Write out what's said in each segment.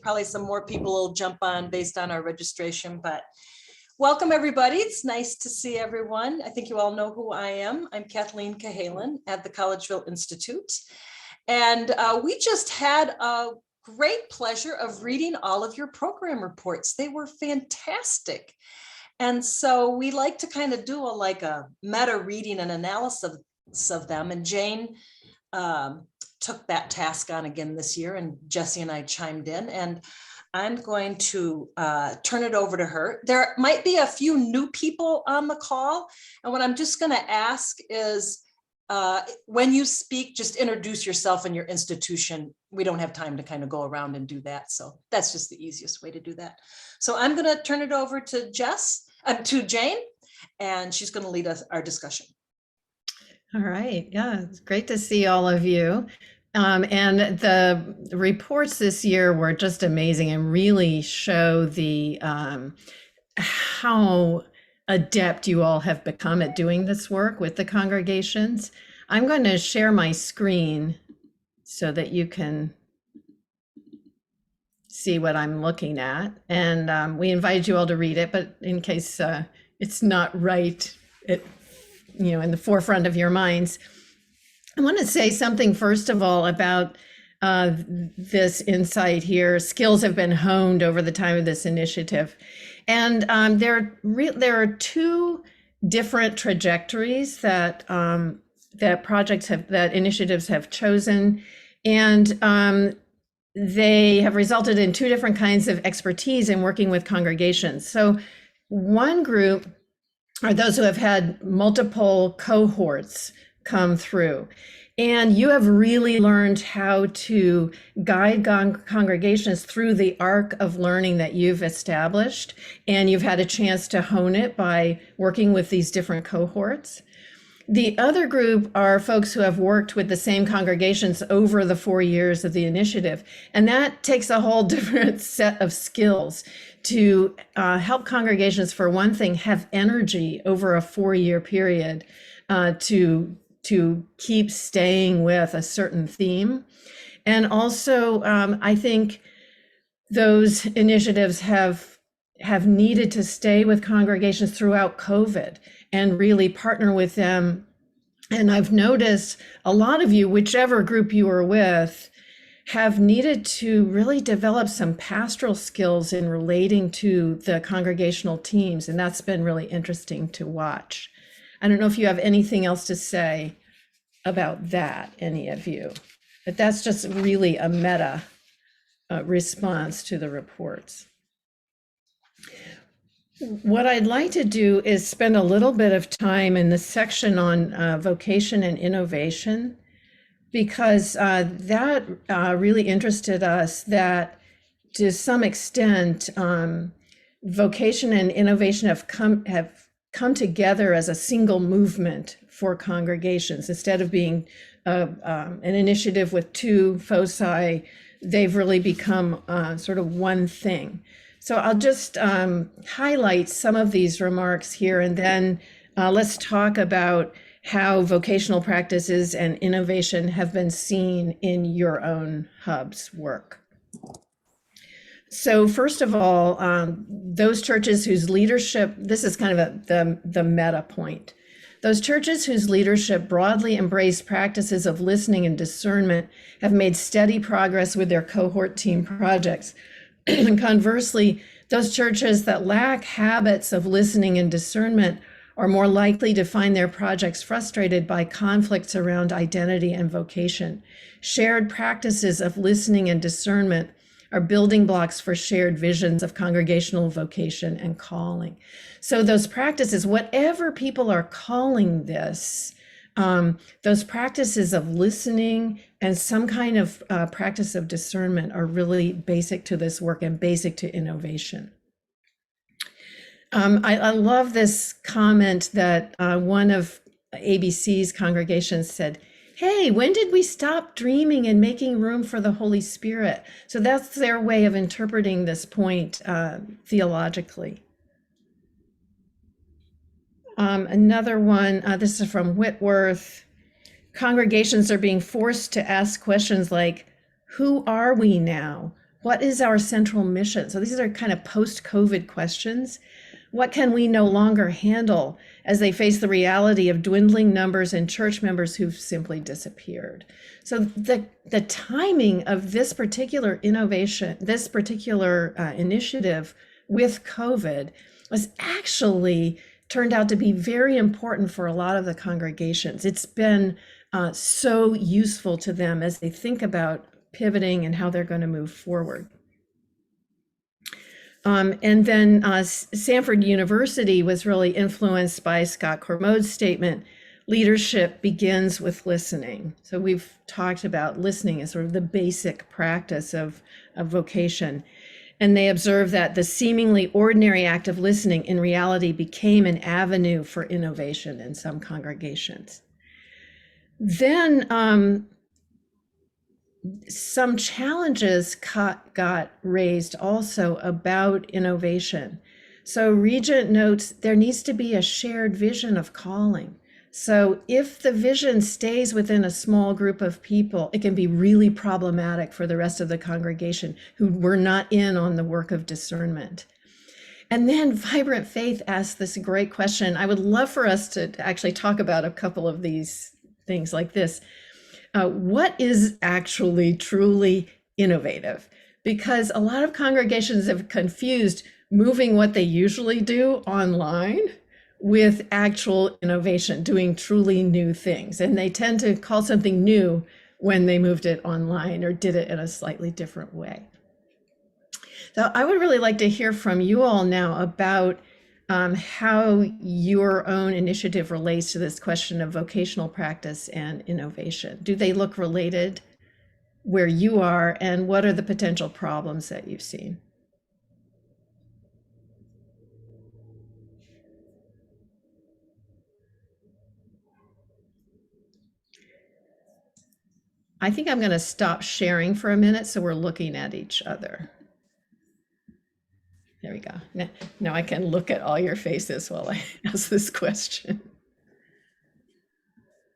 Probably some more people will jump on based on our registration, but welcome everybody. It's nice to see everyone. I think you all know who I am. I'm Kathleen Cahalan at the Collegeville Institute. And we just had a great pleasure of reading all of your program reports. They were fantastic. And so we like to kind of do a meta reading and analysis of them. And Jane took that task on again this year, and Jesse and I chimed in, and I'm going to turn it over to her. There might be a few new people on the call, and what I'm just going to ask is when you speak, just introduce yourself and your institution. We don't have time to kind of go around and do that, so that's just the easiest way to do that. So I'm going to turn it over to Jane, and she's going to lead us our discussion. All right. Yeah, it's great to see all of you. And the reports this year were just amazing and really show the how adept you all have become at doing this work with the congregations. I'm going to share my screen so that you can see what I'm looking at. And we invited you all to read it, but in case it's not right, in the forefront of your minds. I want to say something first of all about this insight here. Skills have been honed over the time of this initiative, and there are two different trajectories that initiatives have chosen, and they have resulted in two different kinds of expertise in working with congregations. So one group are those who have had multiple cohorts come through. And you have really learned how to guide congregations through the arc of learning that you've established. And you've had a chance to hone it by working with these different cohorts. The other group are folks who have worked with the same congregations over the 4 years of the initiative. And that takes a whole different set of skills to help congregations, for one thing, have energy over a 4-year period to keep staying with a certain theme. And also, I think those initiatives have needed to stay with congregations throughout COVID and really partner with them. And I've noticed a lot of you, whichever group you were with, have needed to really develop some pastoral skills in relating to the congregational teams. And that's been really interesting to watch. I don't know if you have anything else to say about that, any of you, but that's just really a meta response to the reports. What I'd like to do is spend a little bit of time in the section on vocation and innovation, because that really interested us, that to some extent, vocation and innovation have come together as a single movement for congregations. Instead of being an initiative with two foci, they've really become sort of one thing. So I'll just highlight some of these remarks here, and then let's talk about how vocational practices and innovation have been seen in your own hub's work. So first of all, those churches whose leadership, this is kind of the meta point. Those churches whose leadership broadly embrace practices of listening and discernment have made steady progress with their cohort team projects. And conversely, those churches that lack habits of listening and discernment are more likely to find their projects frustrated by conflicts around identity and vocation. Shared practices of listening and discernment are building blocks for shared visions of congregational vocation and calling. So those practices, whatever people are calling this, those practices of listening and some kind of practice of discernment are really basic to this work and basic to innovation. I love this comment that one of ABC's congregations said, "Hey, when did we stop dreaming and making room for the Holy Spirit?" So that's their way of interpreting this point theologically. Another one, this is from Whitworth. Congregations are being forced to ask questions like, who are we now? what is our central mission? So these are kind of post-COVID questions. What can we no longer handle as they face the reality of dwindling numbers and church members who've simply disappeared? So the timing of this particular innovation, this particular initiative with COVID was actually turned out to be very important for a lot of the congregations. It's been so useful to them as they think about pivoting and how they're going to move forward. And then Samford University was really influenced by Scott Cormode's statement, leadership begins with listening. So we've talked about listening as sort of the basic practice of vocation. And they observed that the seemingly ordinary act of listening in reality became an avenue for innovation in some congregations. Then some challenges got raised also about innovation. So Regent notes there needs to be a shared vision of calling. So if the vision stays within a small group of people, it can be really problematic for the rest of the congregation who were not in on the work of discernment. And then Vibrant Faith asked this great question. I would love for us to actually talk about a couple of these things like this. What is actually truly innovative? Because a lot of congregations have confused moving what they usually do online with actual innovation, doing truly new things. And they tend to call something new when they moved it online or did it in a slightly different way. So I would really like to hear from you all now about how your own initiative relates to this question of vocational practice and innovation. Do they look related where you are, and what are the potential problems that you've seen? I think I'm going to stop sharing for a minute so we're looking at each other. There we go. Now I can look at all your faces while I ask this question.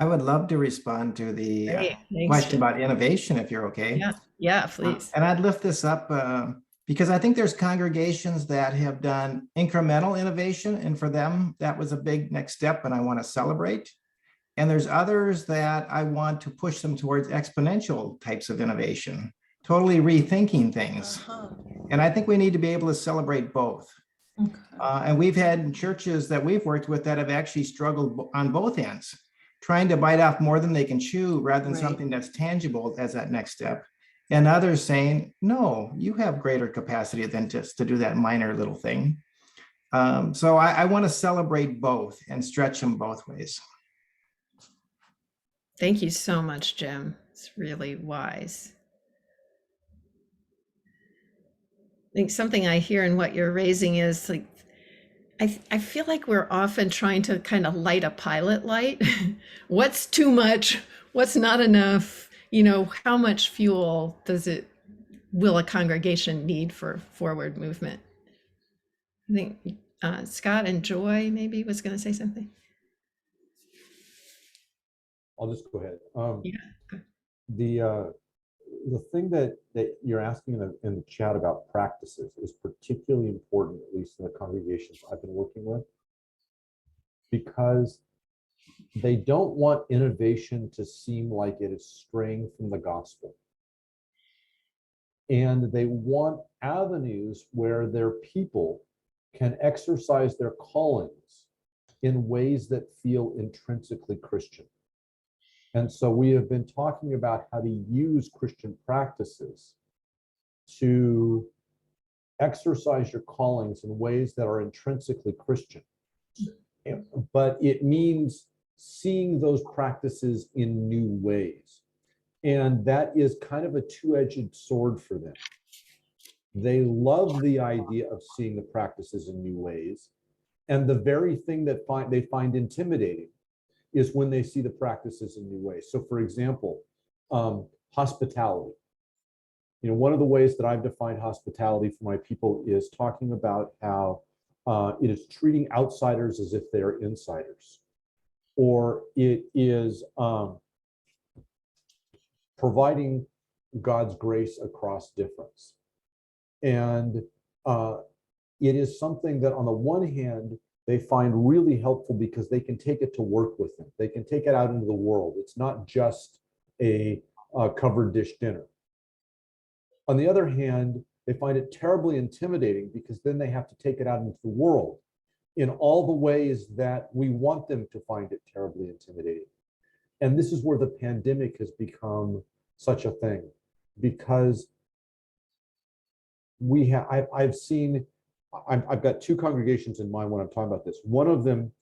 I would love to respond to the Great, question about innovation, if you're okay. Yeah, please. And I'd lift this up because I think there's congregations that have done incremental innovation, and for them, that was a big next step, and I want to celebrate. And there's others that I want to push them towards exponential types of innovation, totally rethinking things. And I think we need to be able to celebrate both. Okay. And we've had churches that we've worked with that have actually struggled on both ends, trying to bite off more than they can chew rather than something that's tangible as that next step. And others saying, no, you have greater capacity than just to do that minor little thing. So I want to celebrate both and stretch them both ways. Thank you so much, Jim. It's really wise. I think something I hear in what you're raising is like, I feel like we're often trying to kind of light a pilot light. What's too much? What's not enough? You know, how much fuel will a congregation need for forward movement? I think Scott and Joy maybe was going to say something. I'll just go ahead. Yeah. The thing that you're asking in the chat about practices is particularly important, at least in the congregations I've been working with, because they don't want innovation to seem like it is straying from the gospel. And they want avenues where their people can exercise their callings in ways that feel intrinsically Christian. And so we have been talking about how to use Christian practices to exercise your callings in ways that are intrinsically Christian. But it means seeing those practices in new ways. And that is kind of a two-edged sword for them. They love the idea of seeing the practices in new ways. And the very thing that they find intimidating is when they see the practices in new ways. So for example, hospitality. You know, one of the ways that I've defined hospitality for my people is talking about how it is treating outsiders as if they're insiders, or it is providing God's grace across difference. And it is something that on the one hand, they find really helpful because they can take it to work with them. They can take it out into the world. It's not just a covered dish dinner. On the other hand, they find it terribly intimidating because then they have to take it out into the world in all the ways that we want them to find it terribly intimidating. And this is where the pandemic has become such a thing, because I've got two congregations in mind when I'm talking about this. One of them,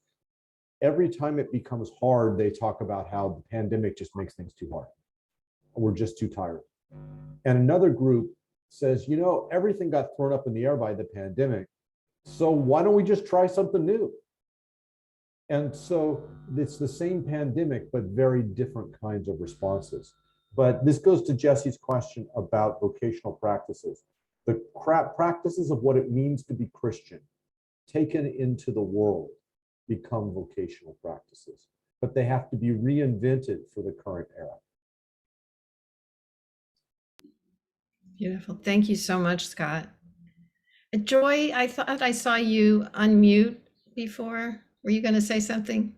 every time it becomes hard, they talk about how the pandemic just makes things too hard. We're just too tired. And another group says, you know, everything got thrown up in the air by the pandemic, so why don't we just try something new? And so it's the same pandemic, but very different kinds of responses. But this goes to Jesse's question about vocational practices. The practices of what it means to be Christian, taken into the world, become vocational practices, but they have to be reinvented for the current era. Beautiful. Thank you so much, Scott. Joy, I thought I saw you unmute before. Were you going to say something?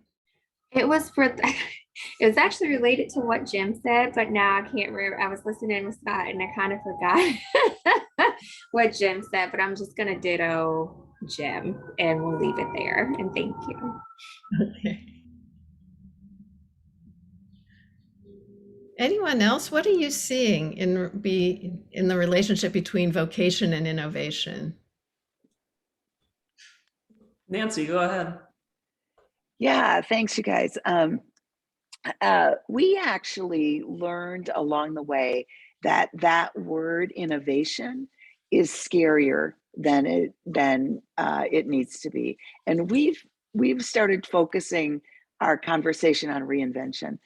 It was it was actually related to what Jim said, but now I can't remember. I was listening with Scott and I kind of forgot what Jim said, but I'm just going to ditto Jim and we'll leave it there. And thank you. Okay. Anyone else? What are you seeing in the relationship between vocation and innovation? Nancy, go ahead. Yeah, thanks, you guys. We actually learned along the way that word innovation is scarier than it needs to be, and we've started focusing our conversation on reinvention,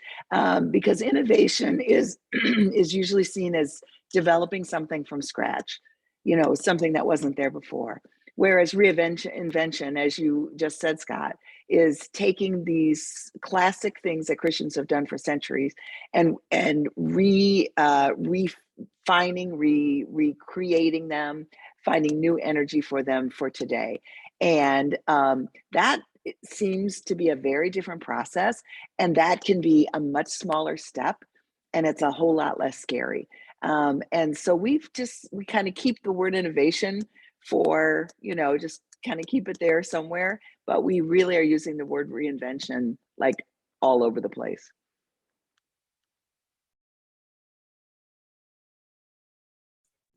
because innovation is is usually seen as developing something from scratch, you know, something that wasn't there before. Whereas invention, as you just said, Scott, is taking these classic things that Christians have done for centuries and refining, recreating them, finding new energy for them for today. And that seems to be a very different process, and that can be a much smaller step, and it's a whole lot less scary. And so we kind of keep the word innovation for, you know, just kind of keep it there somewhere, but we really are using the word reinvention like all over the place.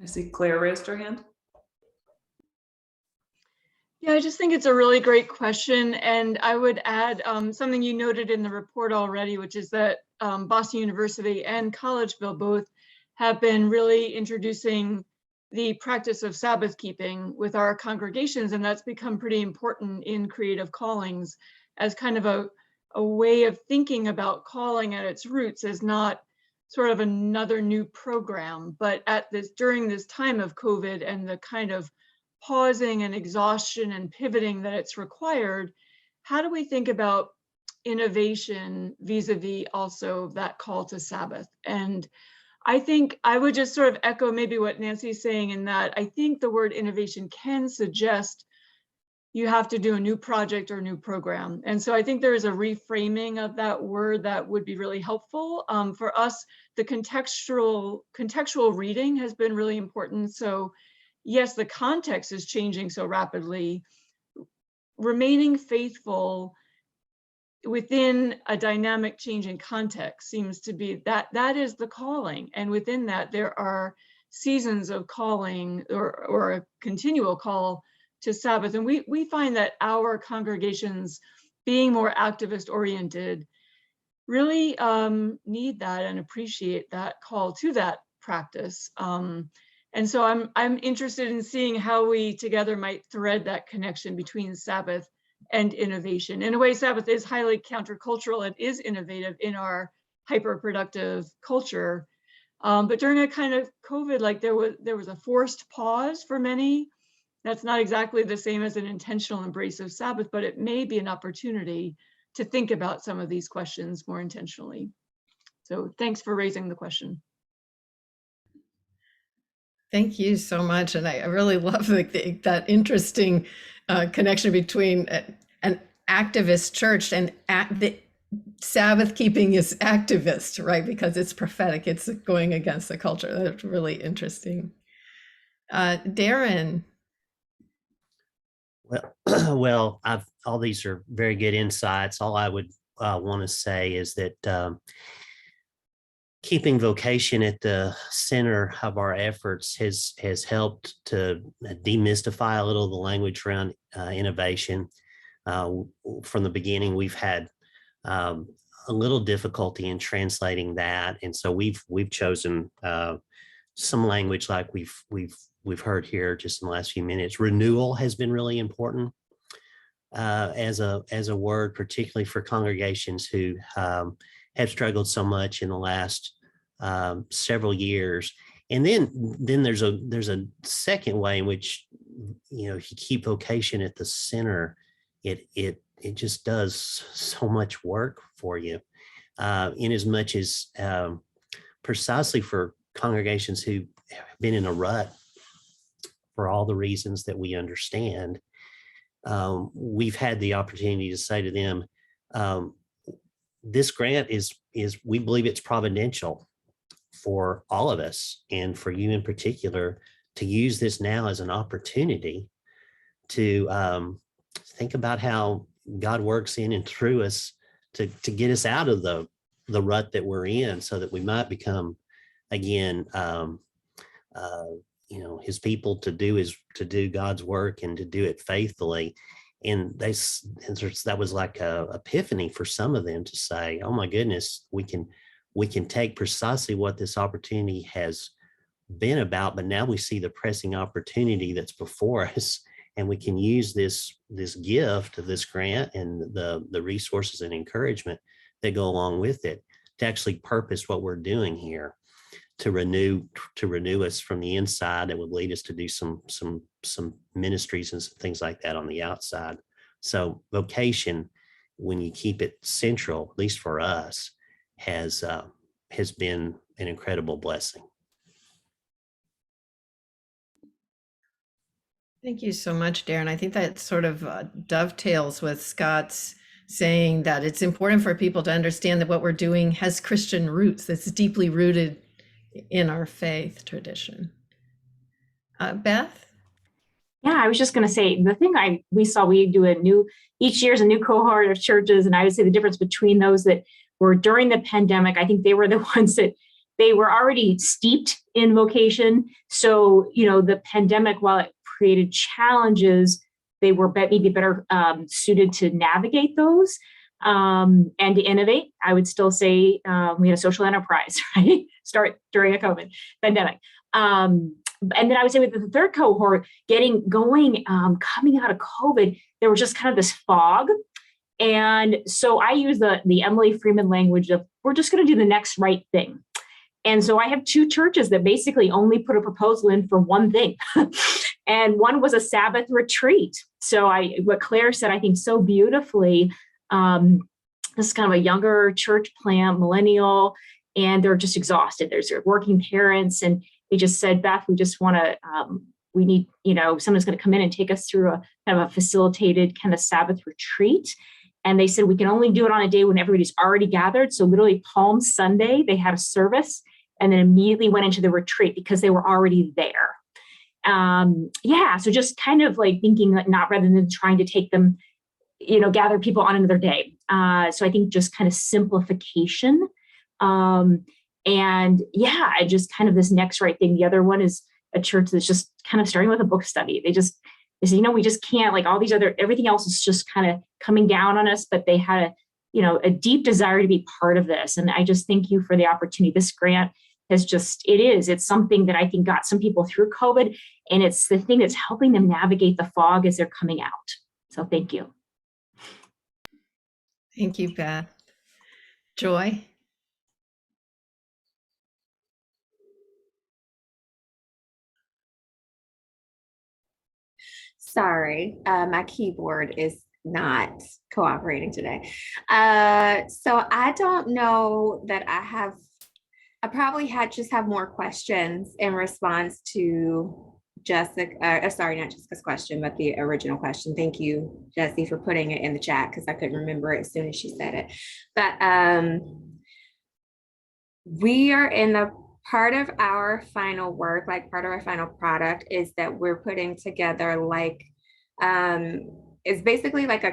I see Claire raised her hand. Yeah, I just think it's a really great question. And I would add something you noted in the report already, which is that Boston University and Collegeville both have been really introducing the practice of Sabbath keeping with our congregations. And that's become pretty important in creative callings as kind of a way of thinking about calling at its roots as not sort of another new program, but during this time of COVID and the kind of pausing and exhaustion and pivoting that it's required, how do we think about innovation vis-a-vis also that call to Sabbath? And I think I would just sort of echo maybe what Nancy's saying in that I think the word innovation can suggest you have to do a new project or new program. And so I think there is a reframing of that word that would be really helpful. For us, the contextual reading has been really important. So yes, the context is changing so rapidly. Remaining faithful within a dynamic changing context seems to be that is the calling. And within that, there are seasons of calling or a continual call to Sabbath. And we find that our congregations, being more activist oriented, really need that and appreciate that call to that practice. And so I'm interested in seeing how we together might thread that connection between Sabbath and innovation. In a way, Sabbath is highly countercultural and is innovative in our hyper-productive culture. But during a kind of COVID, like there was a forced pause for many. That's not exactly the same as an intentional embrace of Sabbath, but it may be an opportunity to think about some of these questions more intentionally. So thanks for raising the question. Thank you so much. And I really love that interesting connection between an activist church and the Sabbath keeping is activist, right? Because it's prophetic, it's going against the culture. That's really interesting. Darren. Well, well, all these are very good insights. All I would want to say is that keeping vocation at the center of our efforts has helped to demystify a little of the language around innovation. From the beginning, we've had a little difficulty in translating that, and so we've chosen some language like we've heard here just in the last few minutes. Renewal has been really important as a word, particularly for congregations who have struggled so much in the last several years. And then there's a second way in which, you know, if you keep vocation at the center, it just does so much work for you, in as much as precisely for congregations who have been in a rut for all the reasons that we understand. We've had the opportunity to say to them, this grant is we believe it's providential for all of us, and for you in particular, to use this now as an opportunity to think about how God works in and through us to get us out of the rut that we're in, so that we might become again his people, to do God's work and to do it faithfully. And that was like a epiphany for some of them to say, oh my goodness, we can take precisely what this opportunity has been about, but now we see the pressing opportunity that's before us, and we can use this gift of this grant and the resources and encouragement that go along with it to actually purpose what we're doing here, to renew us from the inside, that would lead us to do some ministries and some things like that on the outside. So vocation, when you keep it central, at least for us, has been an incredible blessing. Thank you so much, Darren. I think that sort of dovetails with Scott's saying that it's important for people to understand that what we're doing has Christian roots, that's deeply rooted in our faith tradition. Beth? Yeah, I was just going to say, the thing we do each year is a new cohort of churches. And I would say the difference between those that were during the pandemic, I think they were the ones that they were already steeped in vocation. So, the pandemic, while it created challenges, they were maybe better suited to navigate those and to innovate. I would still say we had a social enterprise, right? Start during a COVID pandemic. And then I would say with the third cohort getting going, coming out of COVID, there was just kind of this fog. And so I use the Emily Freeman language of, we're just going to do the next right thing. And so I have two churches that basically only put a proposal in for one thing. And one was a Sabbath retreat. So what Claire said, I think so beautifully, this is kind of a younger church plant, millennial, and they're just exhausted. There's working parents, and they just said, Beth, we just want to, we need, someone's going to come in and take us through a kind of a facilitated kind of Sabbath retreat. And they said, we can only do it on a day when everybody's already gathered. So literally Palm Sunday, they had a service and then immediately went into the retreat because they were already there. So just kind of like thinking like not rather than trying to take them, gather people on another day. So I think just kind of simplification. Just kind of this next right thing. The other one is a church that's just kind of starting with a book study. They say, we just can't, like all these everything else is just kind of coming down on us, but they had a deep desire to be part of this. And I just thank you for the opportunity. This grant it's something that I think got some people through COVID, and it's the thing that's helping them navigate the fog as they're coming out. So thank you. Thank you, Beth. Joy? Sorry, my keyboard is not cooperating today. So I don't know that I have I probably just have more questions in response to Jessica, sorry, not Jessica's question, but the original question. Thank you, Jessie, for putting it in the chat because I couldn't remember it as soon as she said it. But we are in the part of our final work, like part of our final product is that we're putting together like, it's basically like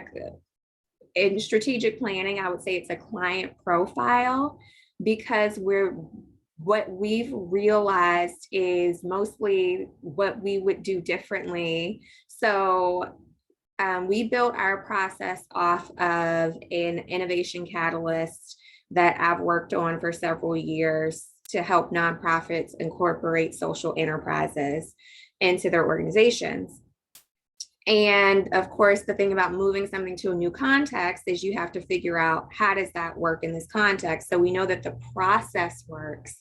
in strategic planning, I would say it's a client profile, because what we've realized is mostly what we would do differently. So we built our process off of an innovation catalyst that I've worked on for several years to help nonprofits incorporate social enterprises into their organizations. And of course, the thing about moving something to a new context is you have to figure out how does that work in this context. So we know that the process works,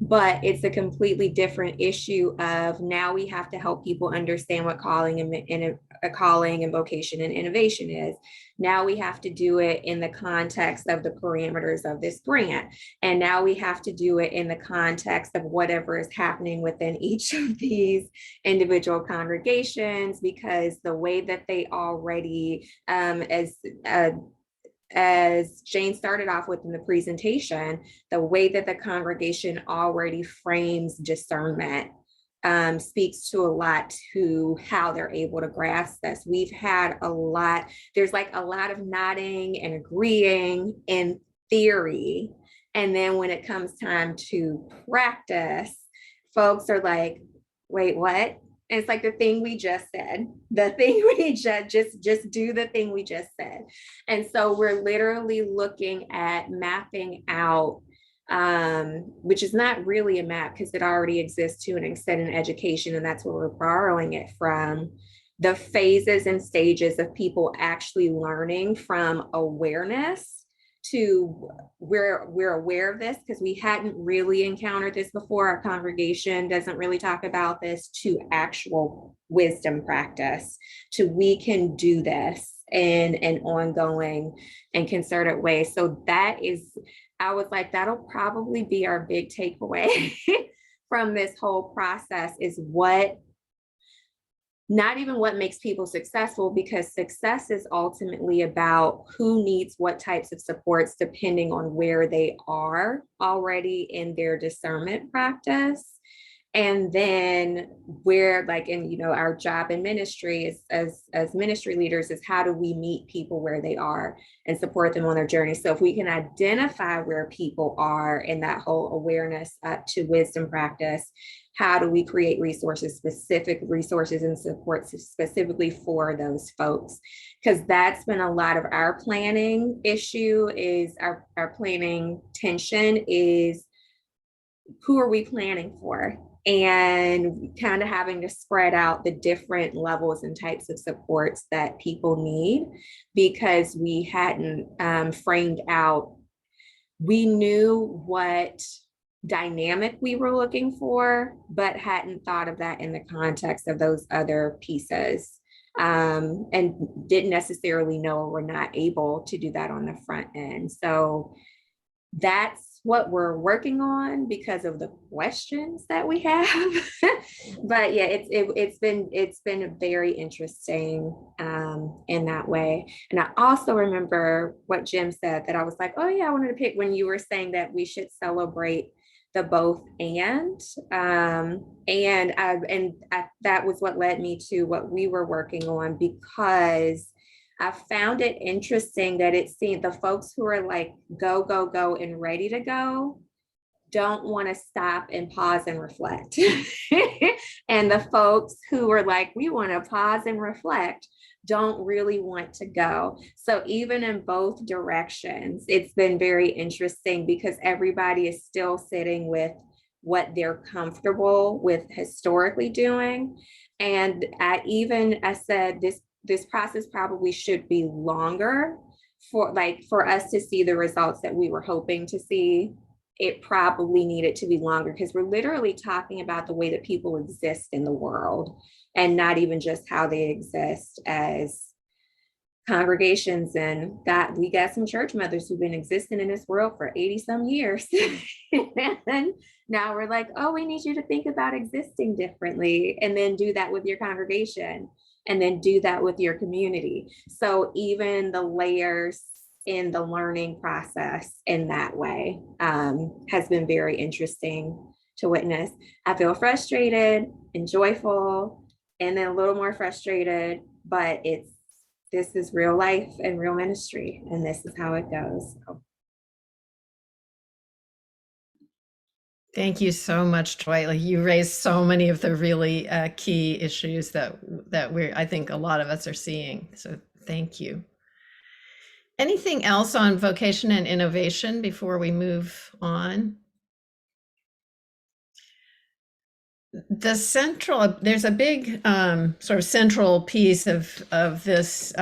but it's a completely different issue of now we have to help people understand what calling and vocation and innovation is. Now we have to do it in the context of the parameters of this grant. And now we have to do it in the context of whatever is happening within each of these individual congregations, because the way that they already, as Jane started off with in the presentation, the way that the congregation already frames discernment speaks to a lot to how they're able to grasp this. We've had there's like a lot of nodding and agreeing in theory. And then when it comes time to practice, folks are like, wait, what? And it's like the thing we just said, the thing we just do the thing we just said. And so we're literally looking at mapping out, which is not really a map because it already exists to an extent in education. And that's where we're borrowing it from, the phases and stages of people actually learning from awareness to we're aware of this because we hadn't really encountered this before. Our congregation doesn't really talk about this, to actual wisdom practice, to we can do this in an ongoing and concerted way. So that is, I was like, that'll probably be our big takeaway from this whole process, is not even what makes people successful, because success is ultimately about who needs what types of supports depending on where they are already in their discernment practice. And then where, like, in, our job in ministry is as ministry leaders is how do we meet people where they are and support them on their journey. So if we can identify where people are in that whole awareness up to wisdom practice, how do we create specific resources and supports specifically for those folks? Because that's been a lot of our planning issue, is our planning tension is, who are we planning for? And kind of having to spread out the different levels and types of supports that people need, because we hadn't framed out, we knew what dynamic we were looking for, but hadn't thought of that in the context of those other pieces, and didn't necessarily know or were not able to do that on the front end. So that's what we're working on because of the questions that we have. But yeah, it's been very interesting in that way. And I also remember what Jim said, that I was like, oh yeah, I wanted to pick when you were saying that we should celebrate the both and that was what led me to what we were working on, because I found it interesting that it seemed the folks who are like, go, go, go, and ready to go, don't want to stop and pause and reflect. And the folks who are like, we want to pause and reflect, don't really want to go. So even in both directions, it's been very interesting, because everybody is still sitting with what they're comfortable with historically doing. And I said, this process probably should be longer for us to see the results that we were hoping to see. It probably needed to be longer, because we're literally talking about the way that people exist in the world, and not even just how they exist as congregations, and we got some church mothers who've been existing in this world for 80 some years. And now we're like, oh, we need you to think about existing differently, and then do that with your congregation, and then do that with your community. So even the layers in the learning process in that way has been very interesting to witness. I feel frustrated and joyful, and then a little more frustrated, but this is real life and real ministry, and this is how it goes. So. Thank you so much, Dwight. Like, you raised so many of the really key issues that I think a lot of us are seeing. So thank you. Anything else on vocation and innovation before we move on? There's a big sort of central piece of this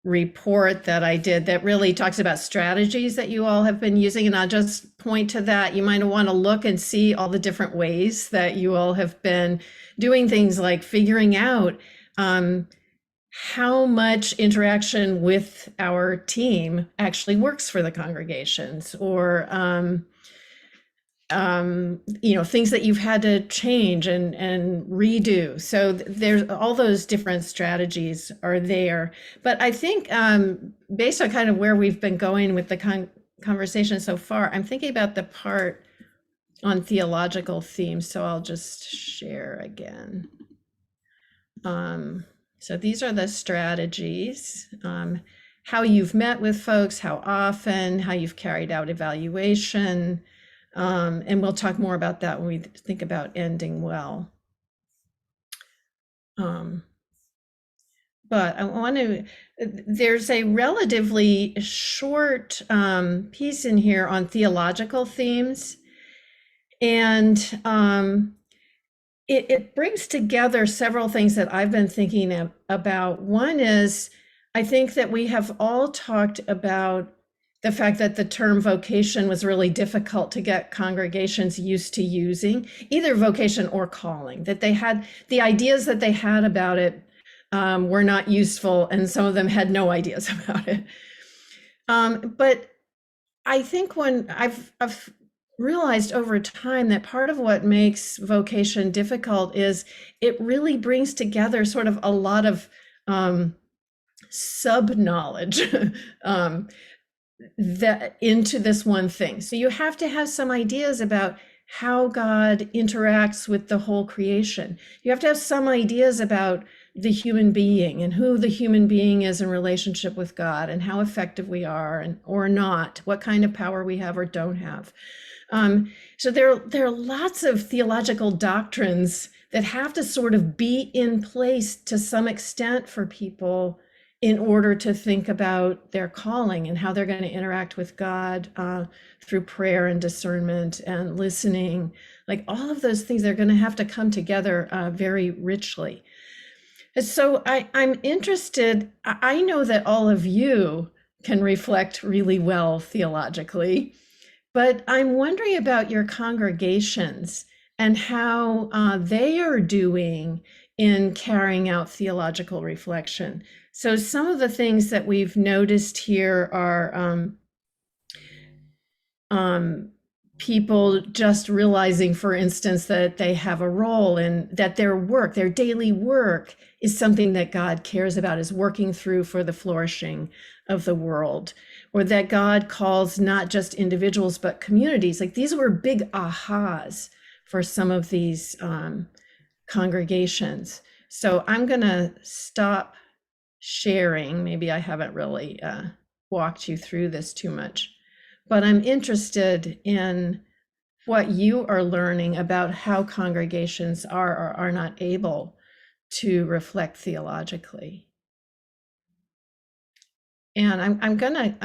report that I did that really talks about strategies that you all have been using. And I'll just point to that. You might want to look and see all the different ways that you all have been doing things, like figuring out how much interaction with our team actually works for the congregations, or things that you've had to change and redo. So there's all those different strategies are there. But I think based on kind of where we've been going with the conversation so far, I'm thinking about the part on theological themes. So I'll just share again. So these are the strategies, how you've met with folks, how often, how you've carried out evaluation. And we'll talk more about that when we think about ending well. But I want to, there's a relatively short piece in here on theological themes. And it brings together several things that I've been thinking about. One is, I think that we have all talked about the fact that the term vocation was really difficult to get congregations used to using, either vocation or calling, that they had, the ideas that they had about it were not useful, and some of them had no ideas about it. But I think when I've realized over time that part of what makes vocation difficult is it really brings together sort of a lot of sub-knowledge that into this one thing. So you have to have some ideas about how God interacts with the whole creation. You have to have some ideas about the human being and who the human being is in relationship with God, and how effective we are or not, what kind of power we have or don't have. So there are lots of theological doctrines that have to sort of be in place to some extent for people in order to think about their calling and how they're going to interact with God through prayer and discernment and listening. Like, all of those things, they're going to have to come together very richly. And so I'm interested, I know that all of you can reflect really well theologically, but I'm wondering about your congregations and how they are doing in carrying out theological reflection. So some of the things that we've noticed here are people just realizing, for instance, that they have a role and that their work, their daily work, is something that God cares about, is working through for the flourishing of the world, or that God calls not just individuals, but communities. Like, these were big ahas for some of these congregations. So I'm going to stop sharing. Maybe I haven't really walked you through this too much, but I'm interested in what you are learning about how congregations are or are not able to reflect theologically. And I'm gonna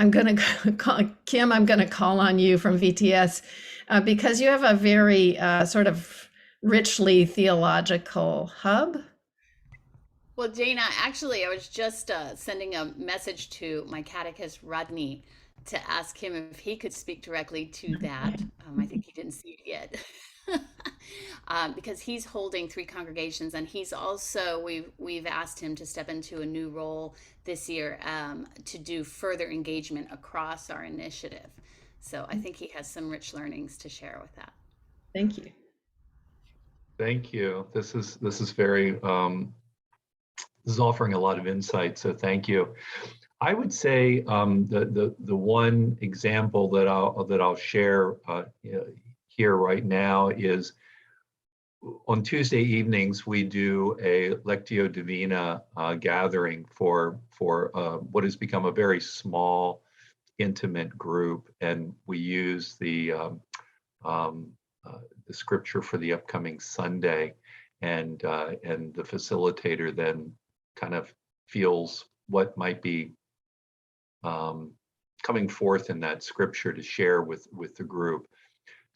call Kim. I'm gonna call on you from VTS because you have a very sort of richly theological hub. Well, Dana, actually, I was just sending a message to my catechist, Rodney, to ask him if he could speak directly to that. I think he didn't see it yet. because he's holding 3 congregations, and he's also we've asked him to step into a new role this year to do further engagement across our initiative. So I think he has some rich learnings to share with that. Thank you. Thank you. This is very this is offering a lot of insight. So thank you. I would say the one example that I'll share here right now is on Tuesday evenings we do a Lectio Divina gathering for what has become a very small, intimate group, and we use the scripture for the upcoming Sunday, and the facilitator then kind of feels what might be coming forth in that scripture to share with the group.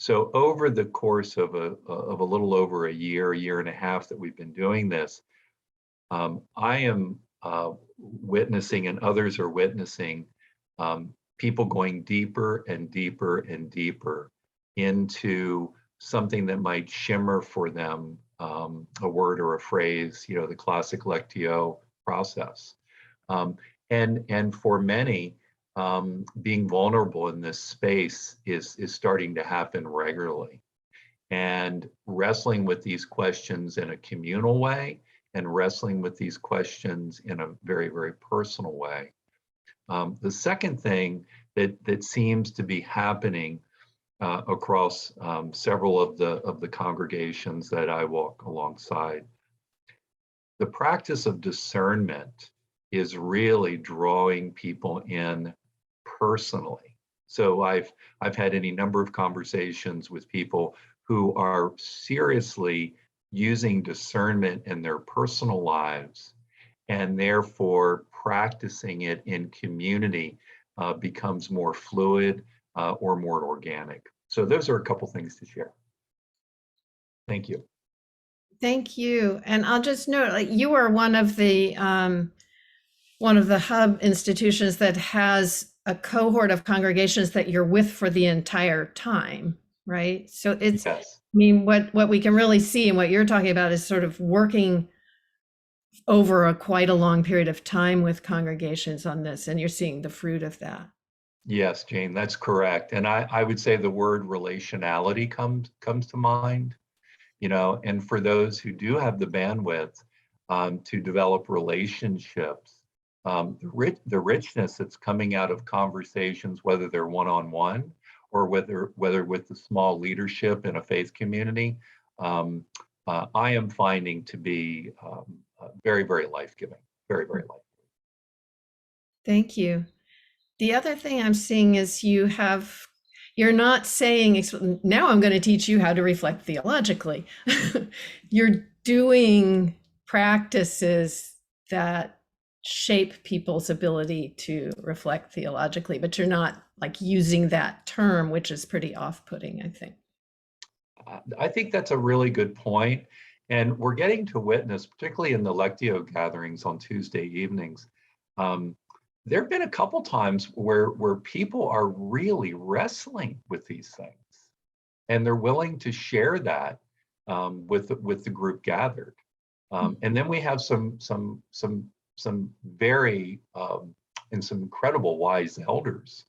So over the course of a little over a year and a half that we've been doing this, I am witnessing, and others are witnessing, people going deeper and deeper and deeper into something that might shimmer for them, a word or a phrase, the classic Lectio process. And for many, being vulnerable in this space is starting to happen regularly. And wrestling with these questions in a communal way, and wrestling with these questions in a very, very personal way. The second thing that seems to be happening across several of the congregations that I walk alongside, the practice of discernment is really drawing people in personally. So I've had any number of conversations with people who are seriously using discernment in their personal lives, and therefore practicing it in community becomes more fluid or more organic. So those are a couple things to share. Thank you. Thank you. And I'll just note, like, you are one of the hub institutions that has a cohort of congregations that you're with for the entire time, right? So it's, yes. I mean, what we can really see and what you're talking about is sort of working over quite a long period of time with congregations on this, and you're seeing the fruit of that. Yes, Jane, that's correct. And I would say the word relationality comes to mind, and for those who do have the bandwidth to develop relationships, the richness that's coming out of conversations, whether they're one-on-one or whether with the small leadership in a faith community, I am finding to be very, very life-giving, very, very life-giving. Thank you. The other thing I'm seeing is you're not saying, now I'm going to teach you how to reflect theologically. You're doing practices that shape people's ability to reflect theologically, but you're not like using that term, which is pretty off-putting, I think. I think that's a really good point. And we're getting to witness, particularly in the Lectio gatherings on Tuesday evenings, there have been a couple times where people are really wrestling with these things, and they're willing to share that with the group gathered. And then we have some very and some incredible wise elders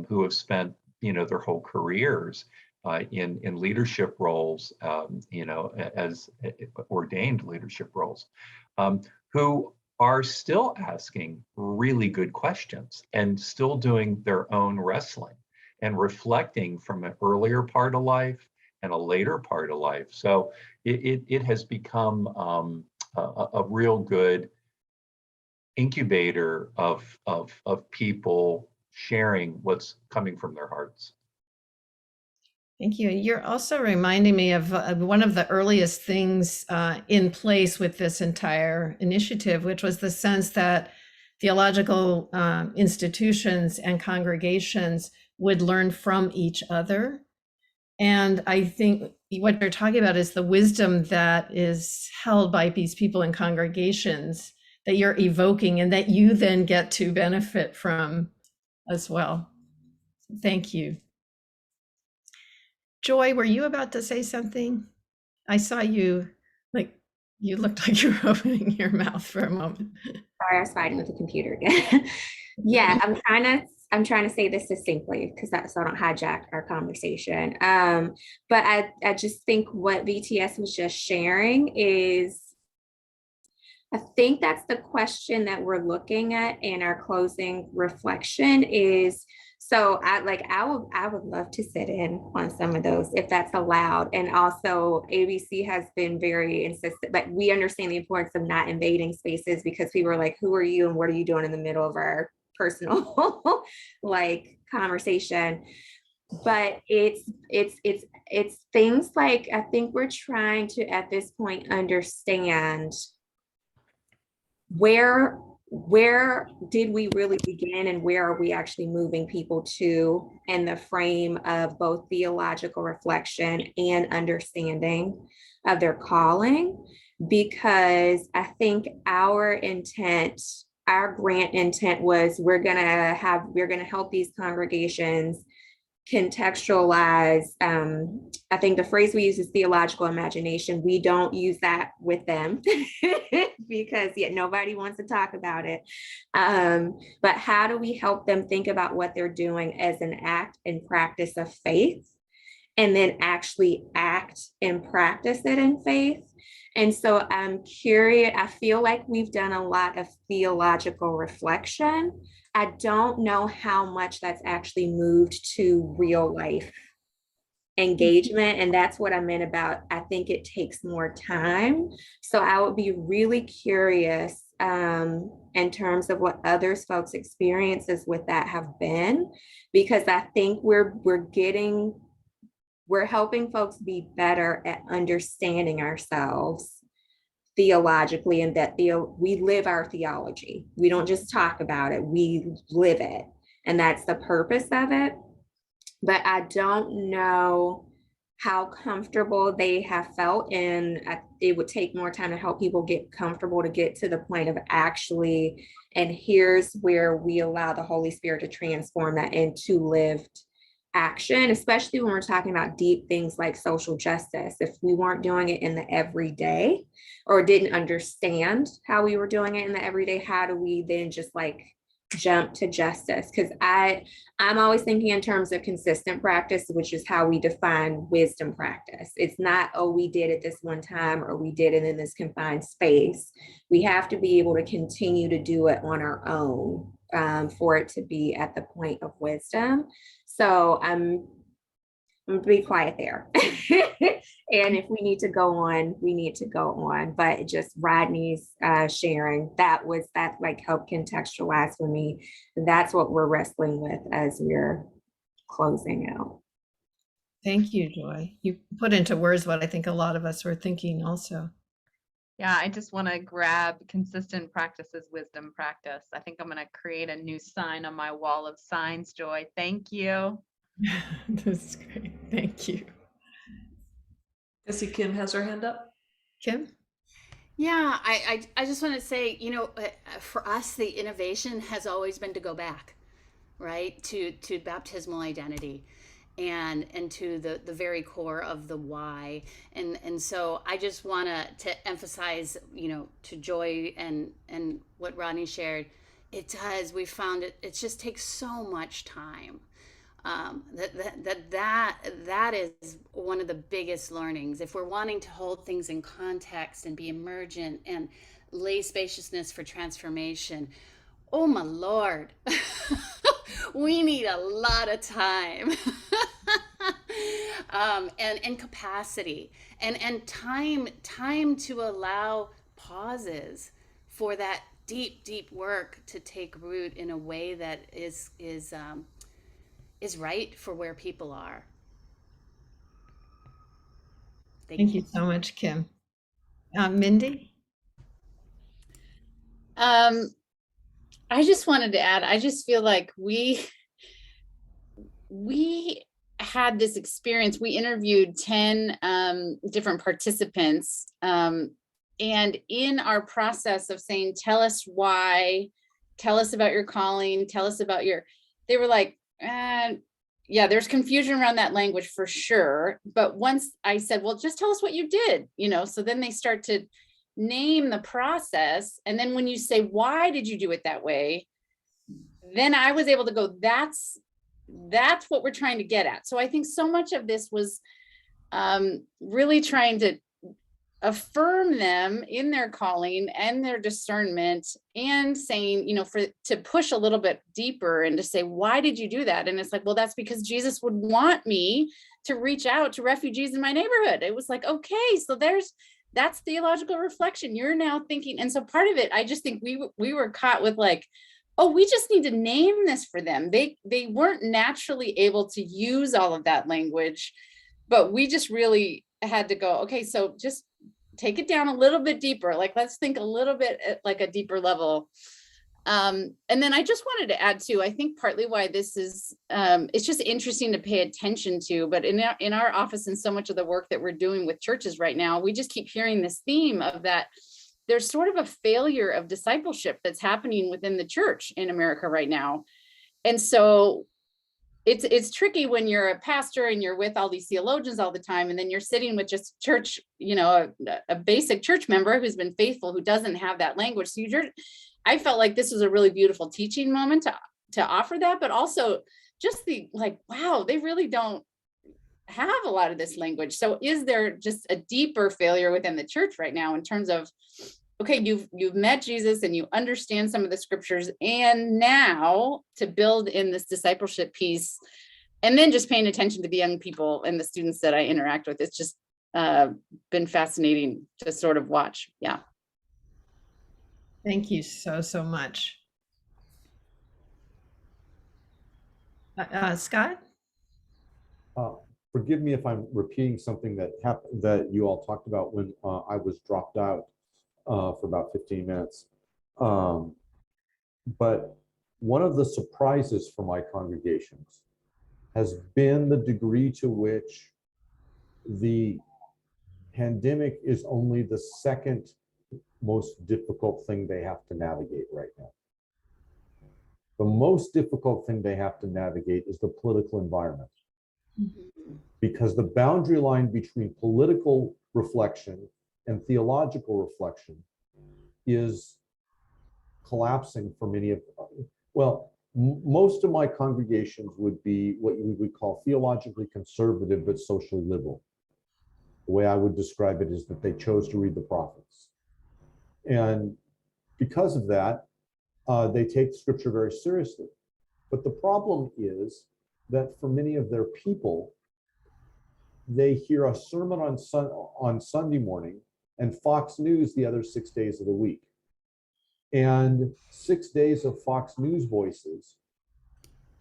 who have spent their whole careers in leadership roles, as ordained leadership roles, who are still asking really good questions and still doing their own wrestling and reflecting from an earlier part of life and a later part of life. So it has become a real good incubator of people sharing what's coming from their hearts. Thank you. You're also reminding me of one of the earliest things in place with this entire initiative, which was the sense that theological institutions and congregations would learn from each other. And I think what you're talking about is the wisdom that is held by these people in congregations that you're evoking and that you then get to benefit from as well. Thank you. Joy, were you about to say something? I saw you, like, you looked like you were opening your mouth for a moment. Sorry, I was fighting with the computer again. Yeah, I'm trying to say this succinctly because so I don't hijack our conversation. But I just think what VTS was just sharing is, I think that's the question that we're looking at in our closing reflection is, so I would love to sit in on some of those if that's allowed. And also ABC has been very insistent, but we understand the importance of not invading spaces because people are like, who are you and what are you doing in the middle of our personal like conversation? But it's things like, I think we're trying to at this point understand where did we really begin and where are we actually moving people to in the frame of both theological reflection and understanding of their calling. Because I think our grant intent was we're going to help these congregations contextualize. I think the phrase we use is theological imagination. We don't use that with them because nobody wants to talk about it. But how do we help them think about what they're doing as an act and practice of faith, and then actually act and practice it in faith? And so I'm curious, I feel like we've done a lot of theological reflection. I don't know how much that's actually moved to real life engagement. And that's what I meant about, I think it takes more time. So I would be really curious in terms of what others folks' experiences with that have been, because I think we're helping folks be better at understanding ourselves theologically, and that we live our theology. We don't just talk about it, we live it. And that's the purpose of it. But I don't know how comfortable they have felt. And it would take more time to help people get comfortable to get to the point of actually, and here's where we allow the Holy Spirit to transform that into lived action, especially when we're talking about deep things like social justice. If we weren't doing it in the everyday or didn't understand how we were doing it in the everyday, how do we then just like jump to justice? Because I'm always thinking in terms of consistent practice, which is how we define wisdom practice. It's not, oh, we did it this one time or we did it in this confined space. We have to be able to continue to do it on our own for it to be at the point of wisdom. So I'm gonna be quiet there. And if we need to go on, we need to go on. But just Rodney's sharing, that like helped contextualize for me. That's what we're wrestling with as we're closing out. Thank you, Joy. You put into words what I think a lot of us were thinking also. Yeah, I just want to grab consistent practices, wisdom practice. I think I'm going to create a new sign on my wall of signs, Joy. Thank you. That's great. Thank you. I see Kim has her hand up. Kim? Yeah, I just want to say, for us, the innovation has always been to go back, right, to baptismal identity. And to the very core of the why. And so I just want to emphasize, to Joy and what Rodney shared, we found it just takes so much time. That is one of the biggest learnings. If we're wanting to hold things in context and be emergent and lay spaciousness for transformation, oh my Lord, we need a lot of time and capacity and time to allow pauses for that deep work to take root in a way that is right for where people are. Thank you so much, Kim. Mindy? I just wanted to add, I just feel like we had this experience. We interviewed 10 different participants. And in our process of saying, tell us why, tell us about your calling, tell us about they were like, yeah, there's confusion around that language for sure. But once I said, well, just tell us what you did, so then they start to name the process. And then when you say, why did you do it that way? Then I was able to go, that's what we're trying to get at. So I think so much of this was really trying to affirm them in their calling and their discernment, and saying, to push a little bit deeper and to say, why did you do that? And it's like, well, that's because Jesus would want me to reach out to refugees in my neighborhood. It was like, okay, so that's theological reflection. You're now thinking. And so part of it, I just think we were caught with like, oh, we just need to name this for them. They weren't naturally able to use all of that language, but we just really had to go, okay, so just take it down a little bit deeper. Like, let's think a little bit at like a deeper level. And then I just wanted to add too, I think partly why this is, it's just interesting to pay attention to, but in our office and so much of the work that we're doing with churches right now, we just keep hearing this theme of that there's sort of a failure of discipleship that's happening within the church in America right now. And so it's tricky when you're a pastor and you're with all these theologians all the time, and then you're sitting with just church, a basic church member who's been faithful, who doesn't have that language. So I felt like this was a really beautiful teaching moment to offer that, but also just the like, wow, they really don't have a lot of this language. So is there just a deeper failure within the church right now in terms of, okay, you've met Jesus and you understand some of the scriptures, and now to build in this discipleship piece, and then just paying attention to the young people and the students that I interact with. It's just been fascinating to sort of watch. Yeah. Thank you so much. Scott? Forgive me if I'm repeating something that happened that you all talked about when I was dropped out for about 15 minutes. But one of the surprises for my congregations has been the degree to which the pandemic is only the second most difficult thing they have to navigate right now. The most difficult thing they have to navigate is the political environment. Because the boundary line between political reflection and theological reflection is collapsing for many of, most of my congregations would be what we would call theologically conservative, but socially liberal. The way I would describe it is that they chose to read the prophets. And because of that, they take scripture very seriously. But the problem is that for many of their people, they hear a sermon on Sunday morning and Fox News the other 6 days of the week. And 6 days of Fox News voices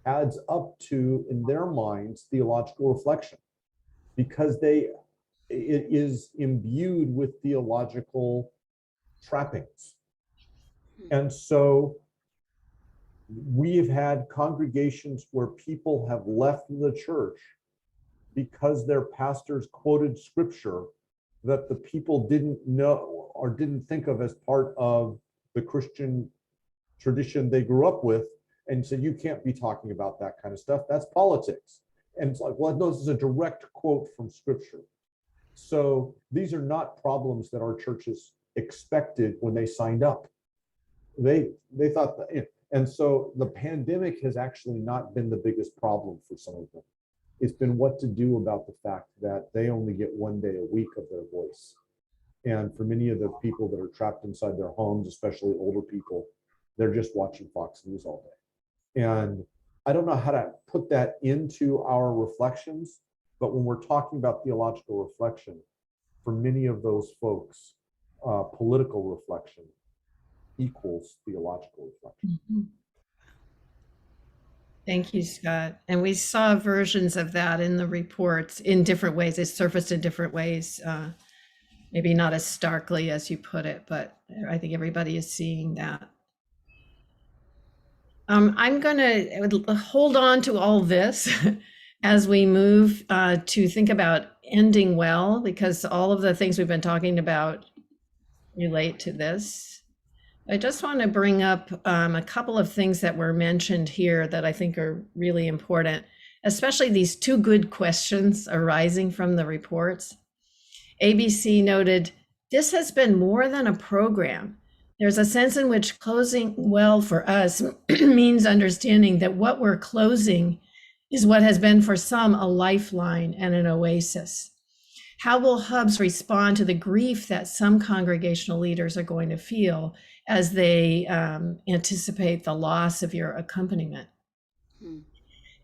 adds up to, in their minds, theological reflection, because it is imbued with theological trappings. And so we've had congregations where people have left the church because their pastors quoted scripture that the people didn't know or didn't think of as part of the Christian tradition they grew up with, and said, you can't be talking about that kind of stuff. That's politics. And it's like, well, no, this is a direct quote from scripture. So these are not problems that our churches expected when they signed up. They thought that, and so the pandemic has actually not been the biggest problem for some of them. It's been what to do about the fact that they only get 1 day a week of their voice. And for many of the people that are trapped inside their homes, especially older people, they're just watching Fox News all day. And I don't know how to put that into our reflections, but when we're talking about theological reflection, for many of those folks, political reflection equals theological reflection. Mm-hmm. Thank you, Scott. And we saw versions of that in the reports in different ways. It surfaced in different ways, maybe not as starkly as you put it, but I think everybody is seeing that. I'm going to hold on to all this as we move to think about ending well, because all of the things we've been talking about relate to this. I just want to bring up a couple of things that were mentioned here that I think are really important. especially these two good questions arising from the reports. ABC noted, this has been more than a program. There's a sense in which closing well for us means understanding that what we're closing is what has been for some a lifeline and an oasis. How will hubs respond to the grief that some congregational leaders are going to feel as they anticipate the loss of your accompaniment?